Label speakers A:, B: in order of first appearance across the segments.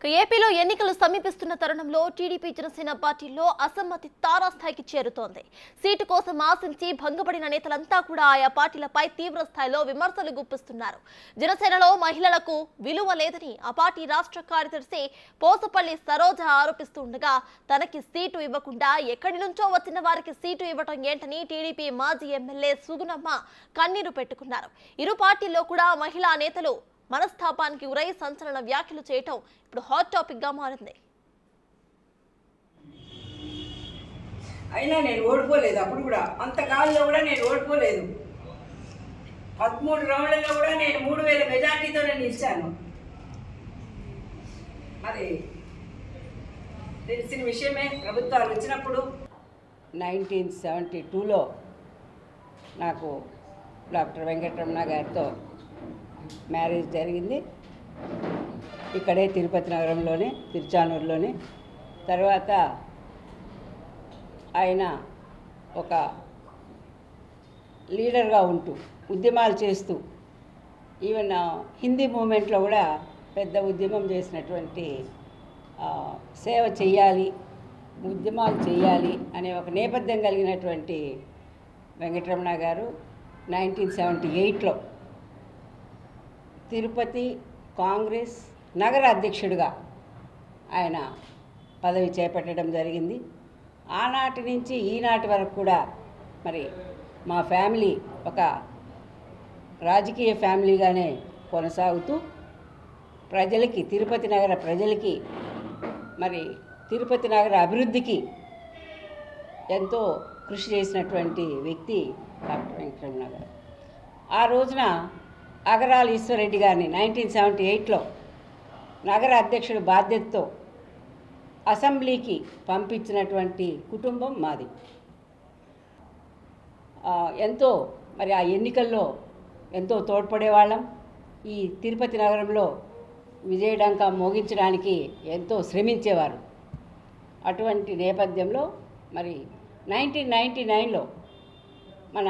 A: ఏపీలో ఎన్నికలు సమీపిస్తున్న తరుణంలో టీడీపీ జనసేన పార్టీలో అసమ్మతి తారాస్థాయికి చేరుతోంది. సీటు కోసం ఆశించి భంగపడిన నేతలంతా కూడా ఆయా పార్టీలపై తీవ్ర స్థాయిలో విమర్శలు గుప్పిస్తున్నారు. జనసేనలో మహిళలకు విలువ లేదని ఆ పార్టీ రాష్ట్ర కార్యదర్శి పోసపల్లి సరోజ ఆరోపిస్తుండగా తనకి సీటు ఇవ్వకుండా ఎక్కడి నుంచో వచ్చిన వారికి సీటు ఇవ్వటం ఏంటని టీడీపీ మాజీ ఎమ్మెల్యే సుగుణమ్మ కన్నీరు పెట్టుకున్నారు. ఇరు పార్టీల్లో కూడా మహిళా నేతలు మనస్తాపానికి గురై సంచలన వ్యాఖ్యలు చేయటం ఇప్పుడు హాట్ టాపిక్ గా మారింది.
B: అయినా నేను ఓడిపోలేదు. అప్పుడు కూడా అంతకాలంలో కూడా నేను ఓడిపోలేదు. 13 రౌండ్లలో కూడా నేను 3000 మెజార్టీతో నేను నిలిచాను. అది తెలిసిన విషయమే. ప్రభుత్వాలు వచ్చినప్పుడు 1972లో నాకు డాక్టర్ వెంకటరమణ గారితో మ్యారేజ్ జరిగింది. ఇక్కడే తిరుపతి నగరంలోనే, తిరుచానూరులోనే. తర్వాత ఆయన ఒక లీడర్గా ఉంటూ ఉద్యమాలు చేస్తూ ఈవెన్ హిందీ మూమెంట్లో కూడా పెద్ద ఉద్యమం చేసినటువంటి సేవ చేయాలి, ఉద్యమాలు చేయాలి అనే ఒక నేపథ్యం కలిగినటువంటి వెంకటరమణ గారు 1978లో తిరుపతి కాంగ్రెస్ నగర అధ్యక్షుడిగా ఆయన పదవి చేపట్టడం జరిగింది. ఆనాటి నుంచి ఈనాటి వరకు కూడా మరి మా ఫ్యామిలీ ఒక రాజకీయ ఫ్యామిలీగానే కొనసాగుతూ ప్రజలకి, తిరుపతి నగర ప్రజలకి, మరి తిరుపతి నగర అభివృద్ధికి ఎంతో కృషి చేసినటువంటి వ్యక్తి డాక్టర్ వెంకటరమణ గారు. ఆ రోజున అగరాల ఈశ్వరరెడ్డి గారిని 1978లో నగర అధ్యక్షుడి బాధ్యతతో అసెంబ్లీకి పంపించినటువంటి కుటుంబం మాది. ఎంతో మరి ఆ ఎన్నికల్లో ఎంతో తోడ్పడేవాళ్ళం. ఈ తిరుపతి నగరంలో విజయడంకా మోగించడానికి ఎంతో శ్రమించేవారు. అటువంటి నేపథ్యంలో మరి 1999లో మన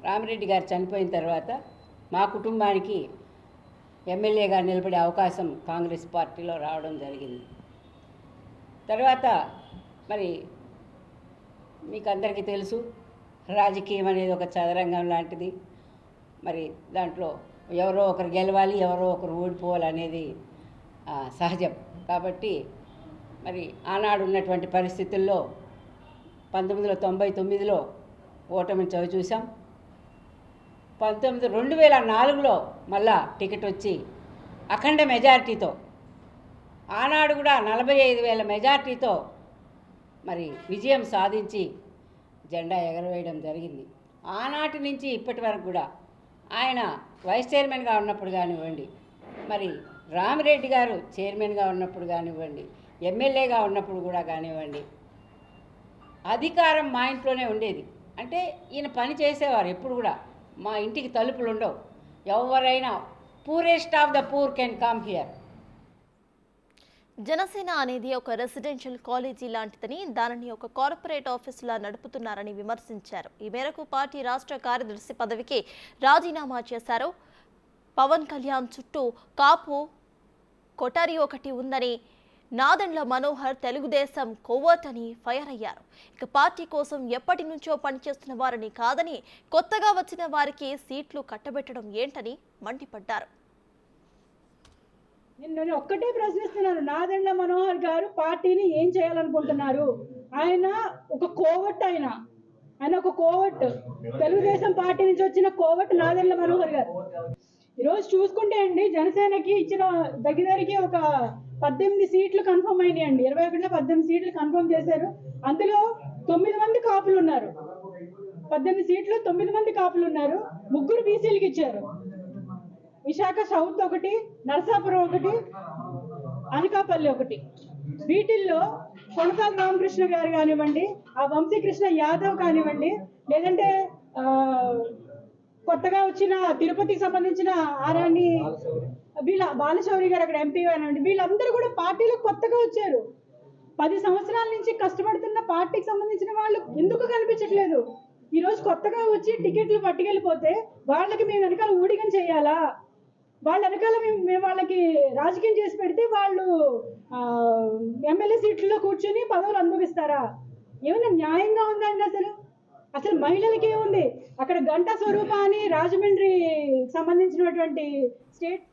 B: రామిరెడ్డి గారు చనిపోయిన తర్వాత మా కుటుంబానికి ఎమ్మెల్యేగా నిలబడే అవకాశం కాంగ్రెస్ పార్టీలో రావడం జరిగింది. తర్వాత మరి మీకు అందరికీ తెలుసు, రాజకీయం అనేది ఒక చదరంగం లాంటిది. మరి దాంట్లో ఎవరో ఒకరు గెలవాలి, ఎవరో ఒకరు ఓడిపోవాలి అనేది సహజం. కాబట్టి మరి ఆనాడు ఉన్నటువంటి పరిస్థితుల్లో 1999లో ఓటమిని చవిచూసాం. 2004లో మళ్ళా టికెట్ వచ్చి అఖండ మెజారిటీతో, ఆనాడు కూడా 45,000 మెజారిటీతో మరి విజయం సాధించి జెండా ఎగరవేయడం జరిగింది. ఆనాటి నుంచి ఇప్పటి వరకు కూడా ఆయన వైస్ చైర్మన్గా ఉన్నప్పుడు కానివ్వండి, మరి రామిరెడ్డి గారు చైర్మన్గా ఉన్నప్పుడు కానివ్వండి, ఎమ్మెల్యేగా ఉన్నప్పుడు కూడా కానివ్వండి, అధికారం మా ఇంట్లోనే ఉండేది. అంటే ఈయన పని చేసేవారు. ఎప్పుడు కూడా మా ఇంటికి తలుపులు ఉండవు. ఎవరైనా poorest of the poor can come here.
A: Janasena అనేది ఒక రెసిడెన్షియల్ కాలేజీ లాంటిదని, దానిని ఒక కార్పొరేట్ ఆఫీసులా నడుపుతున్నారని విమర్శించారు. ఈ మేరకు పార్టీ రాష్ట్ర కార్యదర్శి పదవికి రాజీనామా చేశారు. పవన్ కళ్యాణ్ చుట్టూ కాపు కొఠారి ఒకటి ఉందని, నాదెండ్ల మనోహర్ తెలుగుదేశం కొవ్వొట్టని ఫైర్ అయ్యారు. ఇక పార్టీ కోసం ఎప్పటి నుంచో పనిచేస్తున్న వారిని కాదని, కొత్తగా వచ్చిన వారికి సీట్లు కట్టబెట్టడం ఏంటని మండిపడ్డారు.
C: నేను ఒక్కటే ప్రశ్నిస్తున్నాను, నాదెండ్ల మనోహర్ గారు పార్టీని ఏం చేయాలనుకుంటున్నారు? ఆయన ఒక కోవట్, ఆయన ఒక కోవట్, తెలుగుదేశం పార్టీ నుంచి వచ్చిన కోవట్ నాదెండ్ల మనోహర్ గారు. ఈరోజు చూసుకుంటే అండి, జనసేనకి ఇచ్చిన దగ్గరికి ఒక 18 సీట్లు కన్ఫర్మ్ అయినాయండి. 21లో 18 సీట్లు కన్ఫర్మ్ చేశారు. అందులో 9 మంది కాపులు ఉన్నారు. 18 సీట్లు 9 మంది కాపులు ఉన్నారు. 3 బీసీలకు ఇచ్చారు. విశాఖ సౌత్ ఒకటి, నరసాపురం ఒకటి, అనకాపల్లి ఒకటి. వీటిల్లో కొనసాల రామకృష్ణ గారు కానివ్వండి, ఆ వంశీకృష్ణ యాదవ్ కానివ్వండి, లేదంటే కొత్తగా వచ్చిన తిరుపతికి సంబంధించిన ఆరాణి వీళ్ళ బాలశౌరి గారు అక్కడ ఎంపీ కానివ్వండి, వీళ్ళందరూ కూడా పార్టీలో కొత్తగా వచ్చారు. 10 సంవత్సరాల నుంచి కష్టపడుతున్న పార్టీకి సంబంధించిన వాళ్ళు ఎందుకు కనిపించట్లేదు? ఈరోజు కొత్తగా వచ్చి టికెట్లు పట్టుకెళ్ళిపోతే వాళ్ళకి మేము వెనకాల ఊడిగం చేయాలా? వాళ్ళ వెనకాల మేము వాళ్ళకి రాజకీయం చేసి పెడితే వాళ్ళు ఎమ్మెల్యే సీట్లలో కూర్చొని పదవులు అనుభవిస్తారా? ఏమైనా న్యాయంగా ఉందండి? అసలు అసలు మహిళలకి ఏముంది అక్కడ? గంటా స్వరూప అని రాజమండ్రి సంబంధించినటువంటి స్టేట్.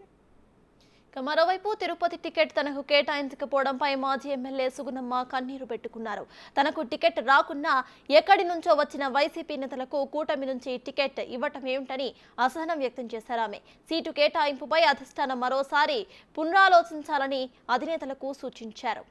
A: ఇక మరోవైపు తిరుపతి టికెట్ తనకు కేటాయించకపోవడంపై మాజీ ఎమ్మెల్యే సుగుణమ్మ కన్నీరు పెట్టుకున్నారు. తనకు టికెట్ రాకున్నా ఎక్కడి నుంచో వచ్చిన వైసీపీ నేతలకు కూటమి నుంచి టికెట్ ఇవ్వటం ఏమిటని అసహనం వ్యక్తం చేశారు ఆమె. సీటు కేటాయింపుపై అధిష్టానం మరోసారి పునరాలోచించాలని అధినేతలకు సూచించారు.